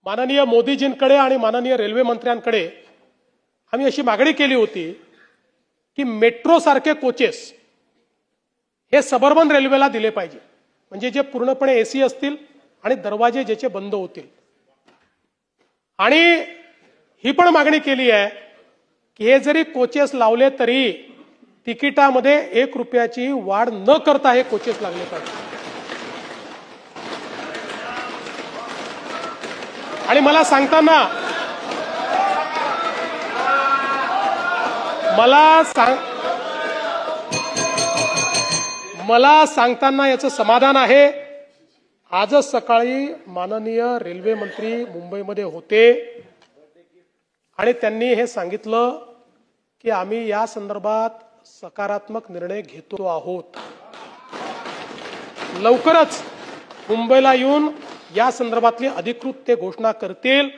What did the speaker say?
माननीय मोदीजींकडे आणि माननीय रेल्वे मंत्र्यांकडे आम्ही अशी मागणी केली होती की मेट्रो सारखे कोचेस हे सबअर्बन रेल्वेला दिले पाहिजे, म्हणजे जे पूर्णपणे एसी असतील आणि दरवाजे ज्याचे बंद होतील। आणि ही पण मागणी केली आहे की हे जरी कोचेस लावले तरी तिकिटामध्ये 1 रुपयाची वाढ न करता हे कोचेस लागले पाहिजे। आणि मला सांगताना याचं समाधान आहे। आजच सकाळी माननीय रेल्वे मंत्री मुंबईमध्ये होते आणि त्यांनी हे सांगितलं की आम्ही या संदर्भात सकारात्मक निर्णय घेतो आहोत। लवकरच मुंबईला येऊन या संदर्भातली अधिकृत ते घोषणा करतील।